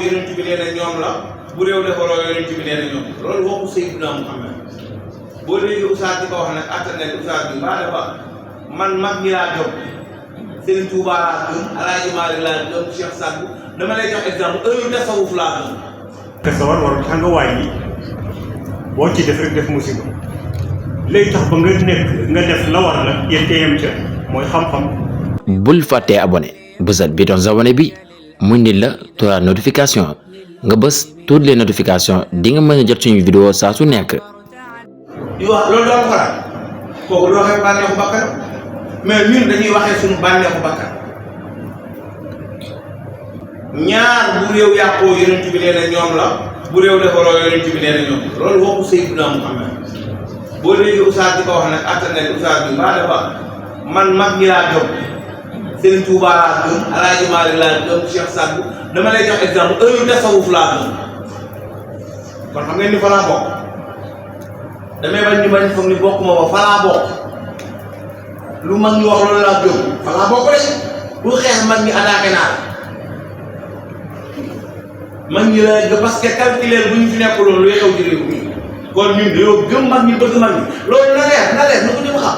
yonent bi nee na ñoom la bu réew defaroo yonent bi nee na ñoom loolu waxu Seydina Muhammad boo déggee oustaz di ko wax nag attanel oustaz bi mbaa dafa man mag ñi laa gëm Serigne Touba laa gëm Alaaji Maalik laa gëm Cheikh Sadou dama lay jox exemple heure tasawuf laa gëm. tasawar war xam nga waay yi boo ci def rek def musiba léegi tax ba nga def la war la yéen yem ca mooy xam-xam. bul fàttee abonné bësal bouton abonné bi mu indi la tola notification nga bës toutes les notifications di nga mën a jot suñu vidéo saa su nekk. di wax loolu doo ko faral kooku du waxee bànneexu bakkan mais ñun dañuy waxee suñu bànneexu bakkan ñaar bu réew yàqoo yonent bi nee na ñoom la bu réew defaroo yonent bi nee na ñoom loolu waxu Seydina Muhammad boo déggee oustaz di ko wax nag attanel oustaz bi mbaa dafa man mag ñi laa gëm Serigne Touba laa gëm Alaaji Maalik laa gëm Cheikh Sadou dama lay jox exemple heure tasawuf laa gëm kon xam ngeen ni fa laa bokk damay bañ ñu bañ foog ni bokkuma ba fa laa bokk lu mag ñi wax loolu laa gëm fa laa bokk rek bu xeex mag ñi attaqué naa mag ñi la gëm parce que calculer bu ñu fi nekk loolu luy xew ci réew mi kon ñun dañoo gëm mag ñi bëgg mag ñi loolu na leer na ko ñëpp xam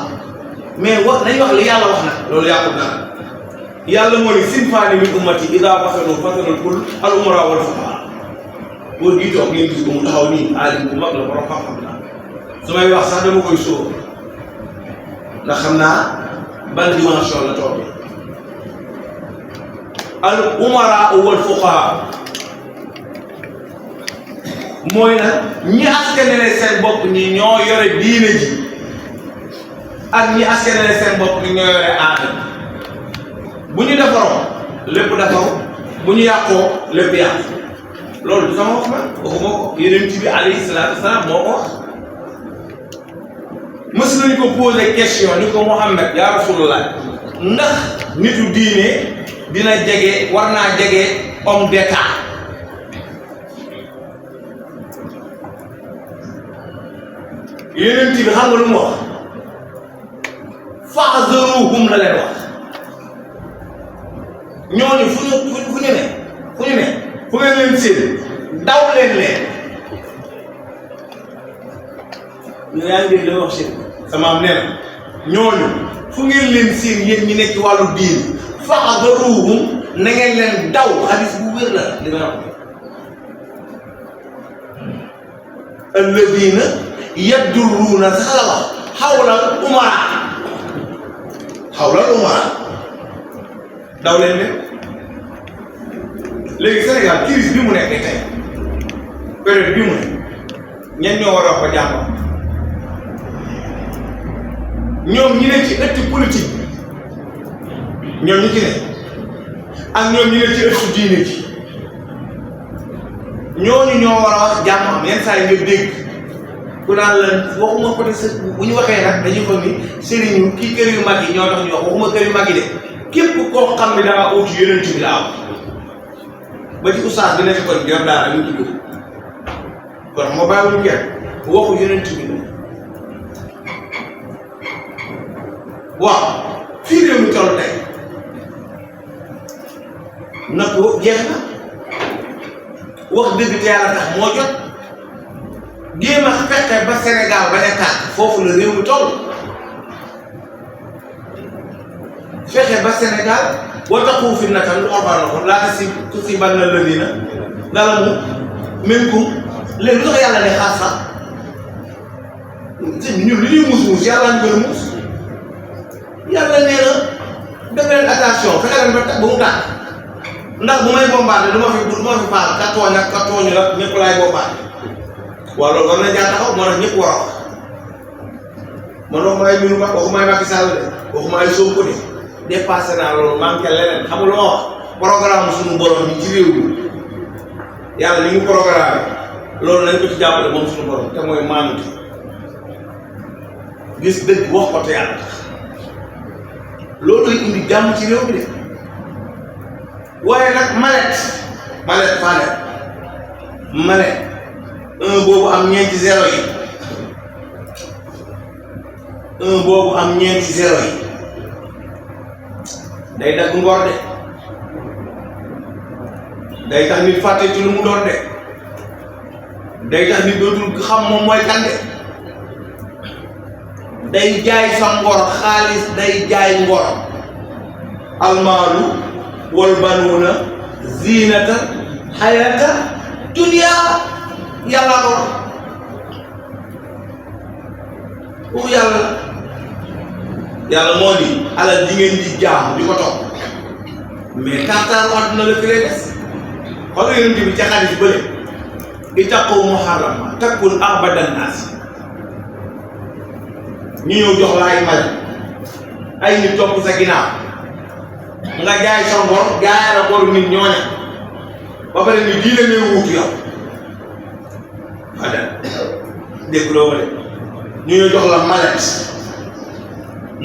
mais wax nañu wax li yàlla wax nag loolu yàqul dara yàlla moo ni sinfaani min ummati idaa fasalul kull al umara wal fuqaha boo di toog ngeen gis ko mu taxaw nii alim bu mag la borom xam-xam la su may wax sax dama koy sóor ndax xam naa ban dimension la toog al umara wal fuqaha mooy nag ñi askanale seen bopp ñi ñoo yore diine ji ak ñi askanale seen bopp ñi ñoo yore aada bu ñu defaroo lépp defaru bu ñu yàqoo lépp yàqu loolu du sama wax man waxuma ko Yonent bi alayhi salaatu wasalaam moo ko wax mës nañu ko posé question ni ko Muhammad yaa Rasulullah ndax nitu diine dina jege war naa jege homme d'état Yonent bi xam nga lu mu wax fahzaruhum la leen wax ñooñu fu ñu ne fu ngeen leen seen daw leen ñu yaa ngi dégg la wax seen sama am nee na ñooñu fu ngeen leen seen yéen ñi nekk ci wàllu diin fahzaruhum na ngeen leen daw hadis bu wér la li nga wax alladina yadurruuna sax la wax xawlal umara daw leen léegi Sénégal crise bi mu nekk tey période bi mu ne ñenn ñoo war a wax ba jàmm ñoom ñi ne ci ëtt politique ñoom ñi ci ne ak ñoom ñi ne ci ëttu diine ji ñooñu ñoo war a wax jàmm am yenn saa yi nga dégg ku naan la waxuma côté bu ñu waxee nag dañuy foog ni sëriñu kii kër yu mag yi ñoo tax ñu wax waxuma kër yu mag yi de képp koo xam ne daa ut yonent bi laa wax ba ci oustaz bi nekk kon yor daara ñu tudd kon moo bàyyiwuñu kenn waxu yonent bi la waaw fii réew mi toll tey nag jeex na wax dëgg te yàlla tax moo jot jéem a fexe ba Sénégal bañ a tàkk foofu la réew mi toll fexe ba Sénégal boo taxawu fi naka lu xabaar la ko laata si ban la lëndina dala mu minkum léegi lu tax yàlla ne xaar sax ñun li ñuy muus yàlla ñu gën a muus yàlla nee na def leen attention fexe leen ba mu tàkk ndax bu may bombardé du ma fi faal ka tooñ ak ka tooñu la ñëpp laay bombardé waaw loolu war na jaar taxaw moo tax ñëpp war a wax man waxuma ay mbiru waxuma ay Macky Sall de waxuma ay Sonko de dépassé naa loolu manqué leneen xam nga lu ma wax programme suñu borom bi ci réew mi yàlla li mu programme loolu nañ ko ci jàppale moom suñu borom te mooy maanute gis dëgg wax ko te yàlla tax loolu indi jàmm ci réew mi de waaye nag malet un boobu am ñeenti zéro yi day dagg ngor de day tax nit fàtte ci lu mu doon de day tax nit dootul xam moom mooy kan de day jaay sa ngor xaalis day jaay ngor almaalu wal banuuna zinata xayata dunya yàlla ko wax yàlla moo di alal di ngeen di jaam di ko topp mais tartaaru àdduna la fi lay des xoolal yonent bi ca xadis bële ittaqu muharrama takun abadan naas ñu ñëw jox la ay mal ay nit topp sa ginnaaw nga jaay sa ngor jaay la ngor nit ñooña ba pare ni diine ngay wuutu yow ada dégg loo wale ñu ñëw jox la malet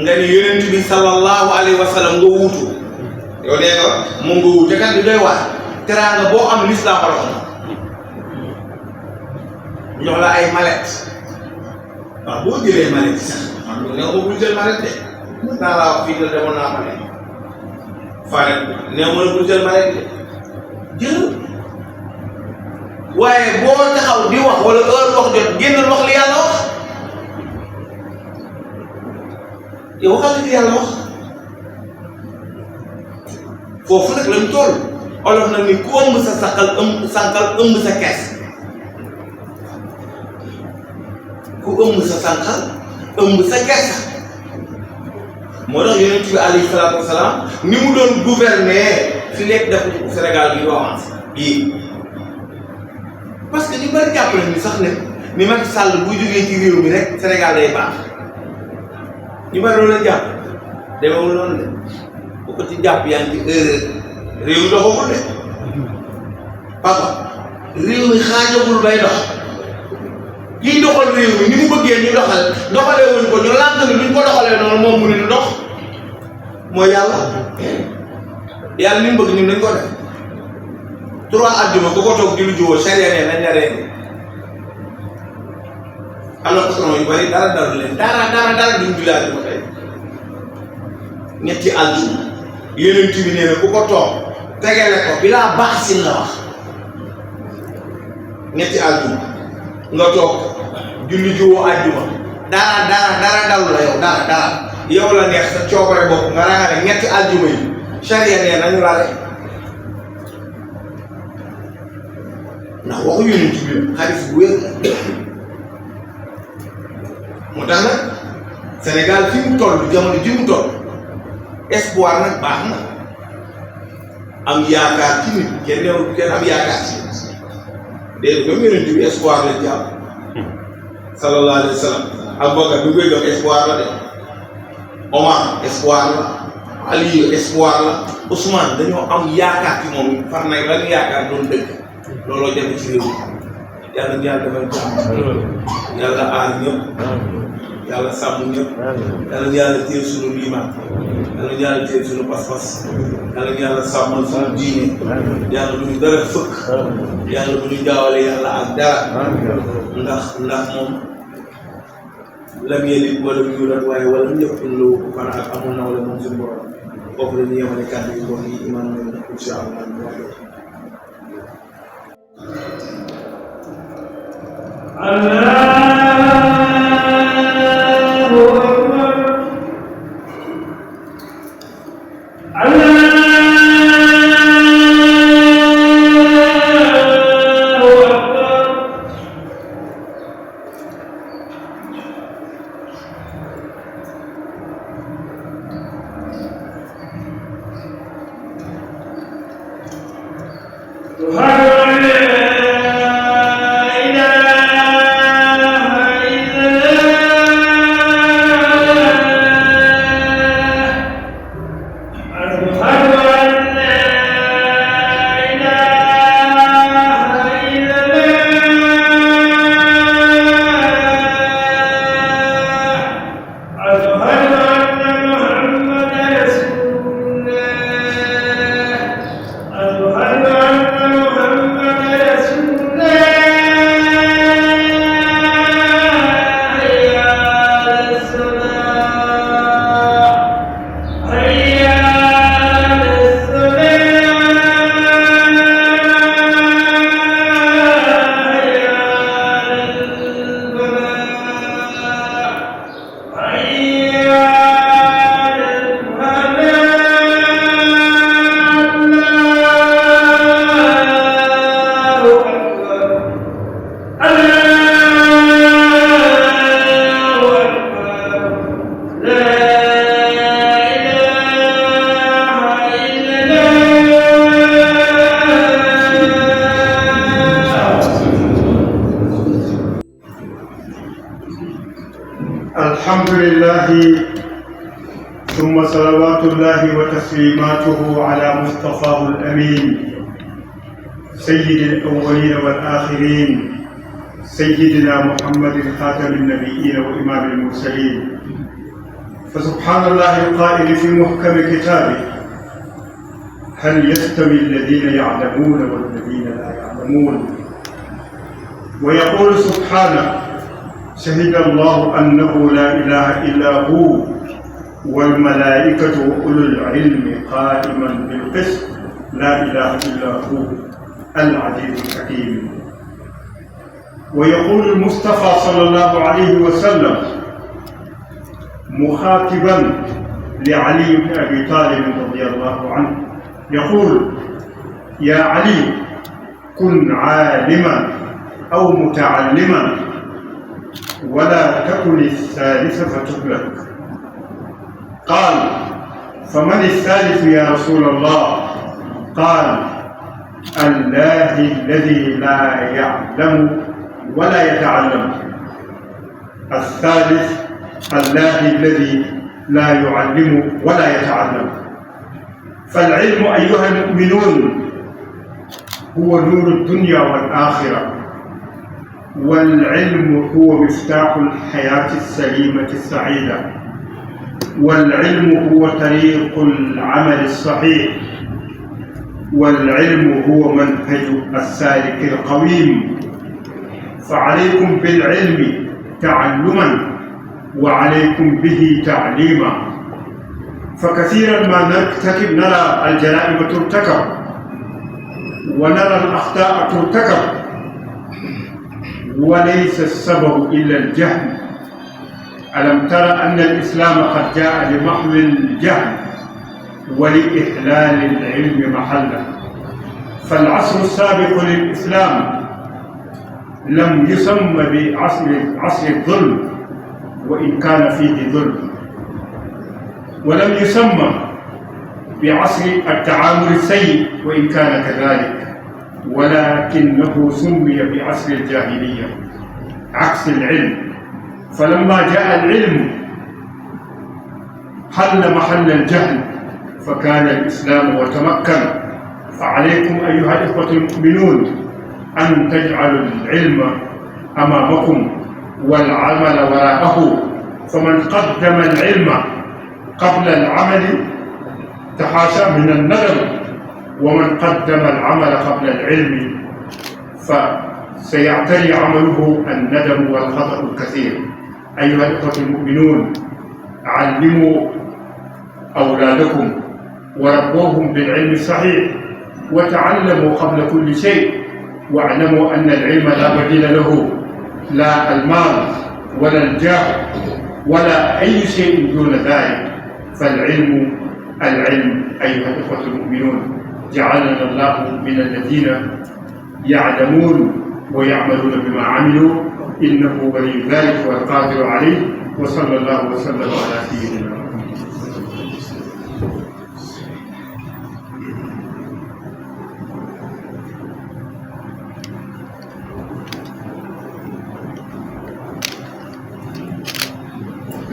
nga ni yonent bi sallallahu alayhi wa sallam nga wuutu yow nee nga moom nga wuute kat di doy waar teraanga boo am lislaam xalox na jox la ay malet waaw boo jëlee malet sax man ne nga bul jël malet de mën naa laa wax fii la demoon naa malet fanet ne mën a bul jël malet de jël waaye boo taxaw di wax wala heure wax jot génnal wax li yàlla wax yow waxal li yàlla wax foofu nag lañ toll olof nag ni ku ëmb sa sànqal ëmb sa kees ku ëmb sa sànqal ëmb sa kees moo tax yonent bi alayhi salaatu wasalaam ni mu doon gouverner fi nekk def Sénégal bi doo avance yii parce que ñu bari jàpp nañ ni sax ne ni Macky Sall bu jógee ci réew mi rek Sénégal day baax ñu bari loolu la jàpp demewul noonu de bu ko ci jàpp yaa ngi ci erreur réew mi doxagul de papa réew mi xaajagul bay dox kiy doxal réew mi ni mu bëggee ñu doxalee wuñ ko ñu lànk ni duñ ko doxalee noonu moom mu ne du dox mooy yàlla ni mu bëgg ñun dañ ko def 3 àjjuma ku ko toog di lu jiwoo charia ne nañ la reeni am na patron yu bari dara leen dara duñ julli àjjuma tey ñetti àjjuma yeneen bi nee na ku ko toog tegele ko bi laa baax sin la wax ñetti àjjuma nga toog julli jiwoo àjjuma dara dalu la yow la neex sa coobare bopp nga rangale ñetti àjjuma yi charia nee nañu la rek ndax waxu yonent bi xaalis bu wér moo tax nag Sénégal fi mu toll jamono ji mu toll espoir nag baax na am yaakaar ci nit kenn am yaakaar ci dégg nga yonent bi espoir la jàpp sallallahu alayhi wa sallam Abubakar bi koy jox espoir la de Omar espoir la Aliyu espoir la Ousmane dañoo am yaakaar ci moom far nag lan yaakaar doon dëgg looloo jafe ci réew mi yàlla na yàlla defal jàmm yàlla aar ñëpp yàlla sàmm ñëpp yàlla na yàlla téye suñu liimaan yàlla na yàlla téye suñu pas-pas yàlla na yàlla sàmmal suñu diine yàlla bu ñu dara fëkk yàlla bu ñu jaawale yàlla ak dara ndax moom lam yalid walam yulad waaye walam yakun lahu kufuwan ahad amul nawle moom suñu borom foofu la ñu yemale kàddu yi bon yi iman nañu incha allah أشهد أن محمدا لله ثم صلوات الله وتسليماته على مصطفاه الأمين سيد الأولين والآخرين سيدنا محمد خاتم النبيين وإمام المرسلين. فسبحان الله القائل في محكم كتابه: هل يستوي الذين يعلمون والذين لا يعلمون؟ ويقول سبحانه: شهد الله أنه لا إله إلا هو والملائكة وأولو العلم قائما بالقسط لا إله إلا هو العزيز الحكيم. ويقول المصطفى صلى الله عليه وسلم مخاطبا لعلي بن أبي طالب رضي الله عنه يقول: يا علي كن عالما أو متعلما ولا تكن الثالث فتهلك. قال: فمن الثالث يا رسول الله؟ قال: الله الذي لا يعلم ولا يتعلم. الثالث الله الذي لا يعلم ولا يتعلم. فالعلم أيها المؤمنون هو نور الدنيا والآخرة، والعلم هو مفتاح الحياة السليمة السعيدة، والعلم هو طريق العمل الصحيح، والعلم هو منهج السالك القويم. فعليكم بالعلم تعلما وعليكم به تعليما. فكثيرا ما نرى الجرائم ترتكب ونرى الأخطاء ترتكب وليس السبب إلا الجهل. ألم ترى أن الإسلام قد جاء لمحو الجهل ولإحلال العلم محله؟ فالعصر السابق للإسلام لم يسمى بعصر الظلم وإن كان فيه ظلم، ولم يسمى بعصر التعامل السيء وإن كان كذلك، ولكنه سمي بعصر الجاهلية عكس العلم. فلما جاء العلم حل محل الجهل فكان الإسلام وتمكن. فعليكم أيها الإخوة المؤمنون أن تجعلوا العلم أمامكم والعمل وراءه. فمن قدم العلم قبل العمل تحاشى من الندم، ومن قدم العمل قبل العلم فسيعتري عمله الندم والخطأ الكثير. أيها الإخوة المؤمنون علموا أولادكم وربوهم بالعلم الصحيح، وتعلموا قبل كل شيء، واعلموا أن العلم لا بديل له، لا المال ولا الجاه ولا أي شيء دون ذلك. فالعلم العلم أيها الإخوة المؤمنون. جعلنا الله من الذين يعلمون ويعملون بما عملوا، إنه ولي ذلك والقادر عليه. وصلى الله وسلم على سيدنا محمد.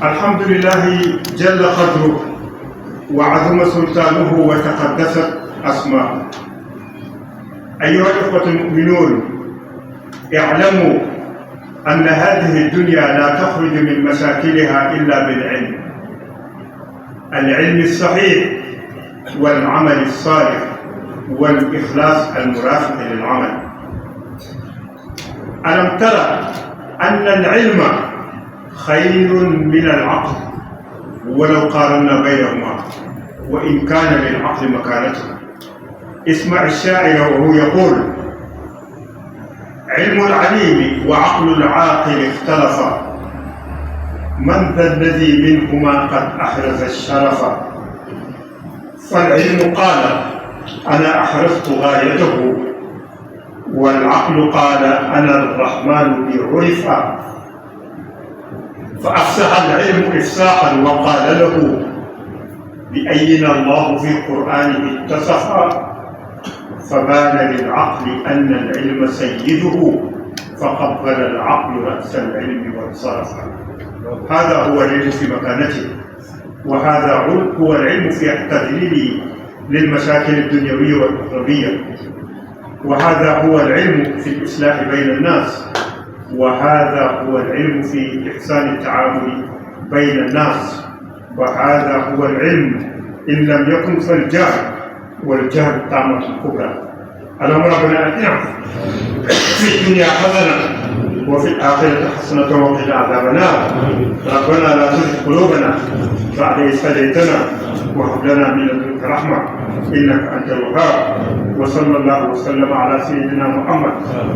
الحمد لله جل قدره وعظم سلطانه وتقدست أسماؤه. أيها الأخوة المؤمنون اعلموا أن هذه الدنيا لا تخرج من مشاكلها إلا بالعلم، العلم الصحيح والعمل الصالح والإخلاص المرافق للعمل. ألم ترى أن العلم خير من العقل ولو قارنا بينهما وإن كان للعقل مكانته؟ اسمع الشاعر وهو يقول: علم العليم وعقل العاقل اختلفا، من ذا الذي منهما قد أحرز الشرف؟ فالعلم قال أنا أحرزت غايته، والعقل قال أنا الرحمن بي عرفا. فأفسح العلم إفساحا وقال له بأينا الله في قرآنه اتصفا، فبان للعقل أن العلم سيده فقبل العقل رأس العلم وانصرف. هذا هو العلم في مكانته، وهذا هو العلم في تذليله للمشاكل الدنيوية والأخروية، وهذا هو العلم في الإصلاح بين الناس، وهذا هو العلم في إحسان التعامل بين الناس، وهذا هو العلم إن لم يكن فالجهل، والجهل الطامة الكبرى. اللهم ربنا آتنا في الدنيا حسنة وفي الآخرة حسنة وقنا عذاب النار. ربنا لا تزغ قلوبنا بعد إذ هديتنا وهب لنا من لدنك رحمة إنك أنت الوهاب. وصلى الله وسلم على سيدنا محمد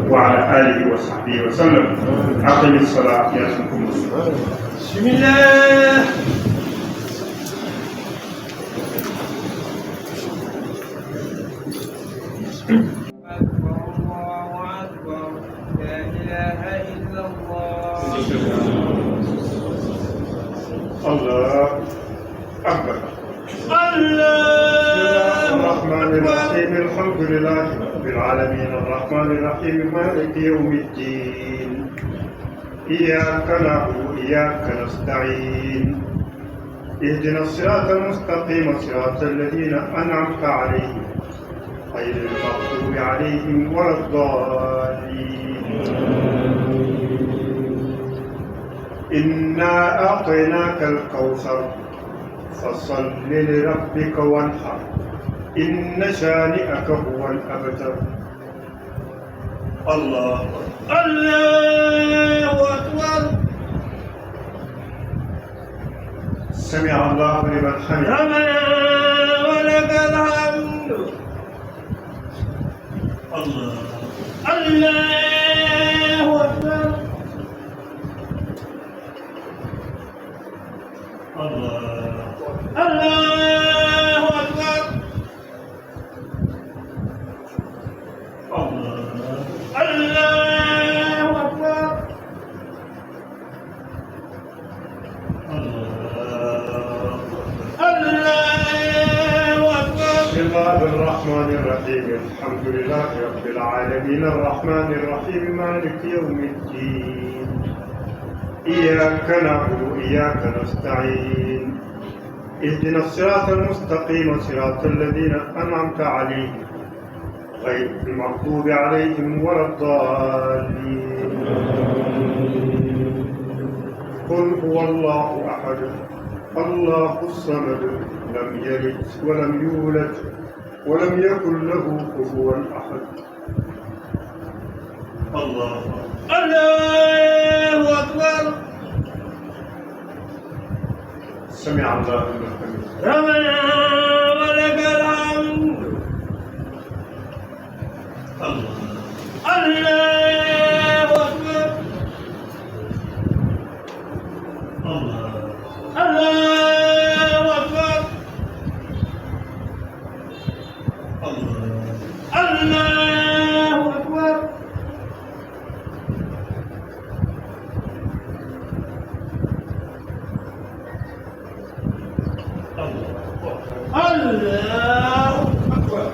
وعلى آله وصحبه وسلم. أقم الصلاة يرحمكم الله. بسم الله. الله أكبر. الله الرحمن الرحيم. الحمد لله رب العالمين الرحمن الرحيم مالك يوم الدين. إياك نعبد وإياك نستعين. اهدنا الصراط المستقيم صراط الذين أنعمت عليهم غير المغضوب عليهم ولا الضالين. إنا أعطيناك الكوثر فصل لربك وانحر إن شانئك هو الأبتر. الله أكبر. سمع الله لمن حمده. ربنا ولك الحمد. الله أكبر. الله أكبر. الله أكبر. بسم الله الرحمن الرحيم. الحمد لله رب العالمين الرحمن الرحيم مالك يوم الدين. إياك نعبد وإياك نستعين. اهدنا الصراط المستقيم صراط الذين أنعمت عليهم غير المغضوب عليهم ولا الضالين. قل هو الله أحد الله الصمد لم يلد ولم يولد ولم يكن له كفوا أحد. الله أكبر. سمع الله لمن حمده. ربنا ولك الحمد. الله أكبر. الله أكبر. الله أكبر. الله أكبر.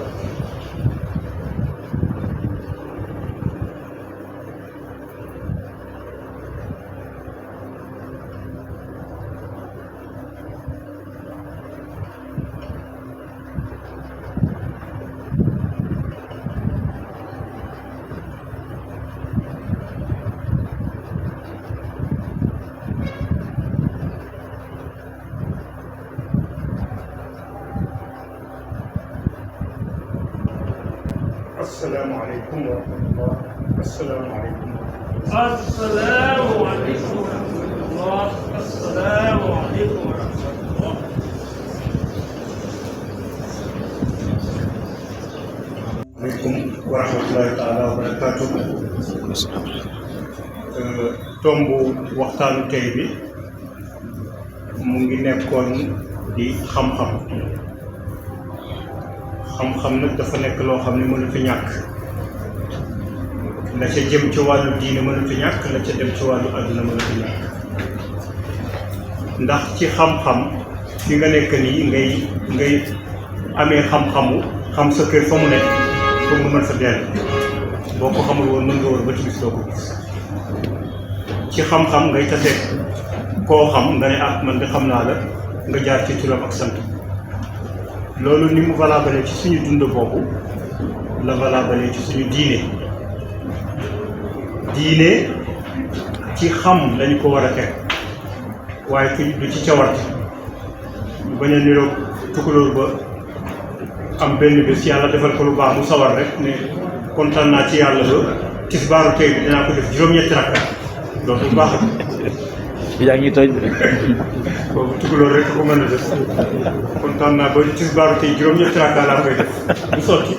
السلام عليكم ورحمة الله. السلام عليكم. السلام عليكم ورحمة الله. السلام عليكم ورحمة الله. عليكم ورحمة الله تعالى وبركاته. tombu waxtaanu tey bi mu ngi nekkoon di xam-xam. xam-xam nag dafa nekk loo xam ne mënut a ñàkk. la ca jëm ci wàllu diine mënut a ñàkk, la ca dem ci wàllu àdduna mënut a ñàkk. ndax ci xam-xam fi nga nekk nii ngay amee xam-xamu xam sa kër fa mu nekk pour nga mën fa dellu. boo ko xamul woon mën nga war ba ci gis doo ko gis. ci xam-xam ngay tase koo xam nga ne ah man de xam naa la nga jaar ci turam ak sant loolu ni mu valable ci suñu dund boobu la valable ci suñu diine ci xam lañu ko war a teg waaye du ci cawarte lu bañ a niroog tukulóor ba am benn bés yàlla defal ko lu baax mu sawar rek ne kontaan naa ci yàlla ba tisbaaru tey bi dinaa ko def juróom-ñetti rakka loolu bu baax yaa ngi toj boobu tukulóor rek ko mën a def kontaan naa ba tisbaaru tey juróom-ñetti rakka laa koy def du sotti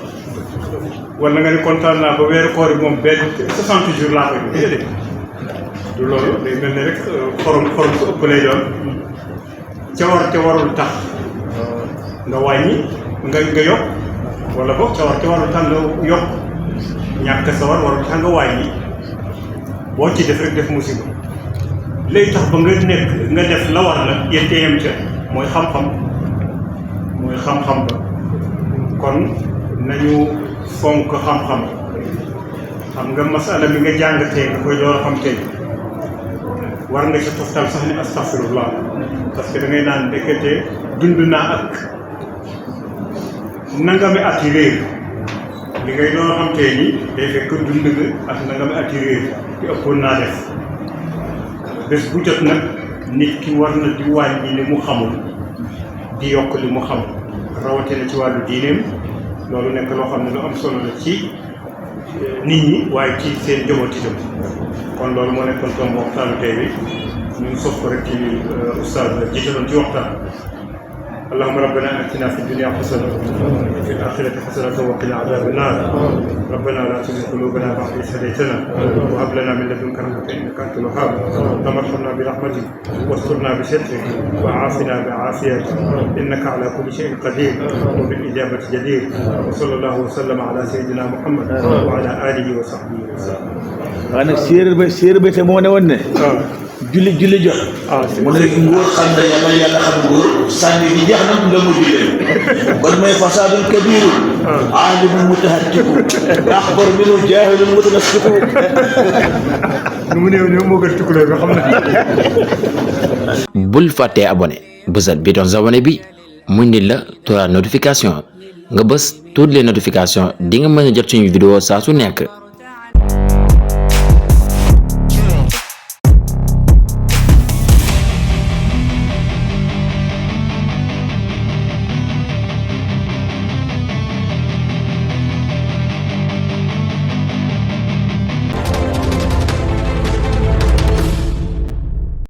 wala nga ne kontaan naa ba weeru koor bi moom benn 60 jours laa koy def déedéet du loolu day mel ne rek xorom su ëpp lay doon cawarte warul tax nga wàññi nga yokk wala boog cawarte warul tax nga yokk ñàkk sawar warul tax nga wàññi boo ci def rek def musiba lay tax ba nga def la war la yetteeyam ca mooy xam-xam ba kon nañu fonk xam-xam xam nga masala mi nga jàng tey nga koy door a xam tey war nga ca toftal sax ni astaghfirullah parce que da ngay naan ndekete dund naa ak nangami at yi réer li ngay door a xam tey ni day fekk dund nga ak nangami at yi réer di ëppoon naa def bés bu jot nag nit ki war na di wàññi li mu xamul di yokk li mu xam rawatina ci wàllu diineem loolu nekk loo xam ne lu am solo la ci nit ñi waaye ci seen njaboot itam kon loolu moo nekkoon tomb waxtaanu tey bi ñu sof ko rek ci oustaz jiitaloon ci waxtaan allahumma rabbana atina fi dunya hasana wa fil akhirati hasanatan wa qina adhaban nar rabbana la tuzigh qulubana ba'da idh hadaytana wa hab lana min ladunka rahmatan innaka antal wahhab اللهم ارحمنا برحمتك واسترنا بسترك وعافنا بعافيتك انك على كل شيء قدير وبالاجابه جدير وصلى الله وسلم على سيدنا محمد وعلى اله وصحبه وسلم. انا سير بيت moo ne woon ne julli jot mu ne ngóor xam na yàlla xam ngóor sànni bi jeex na nga mu jullee kon mooy fasadun kabiru alimun mutahattiku axbar minu jahilun mutanassiku nu mu néew moo gën tukkulee ba xam na bul fàttee abonné bësal bouton s'abonner bi mu nit la tola notification nga bës toutes les notifications di nga mën a jot suñu vidéo saa su nekk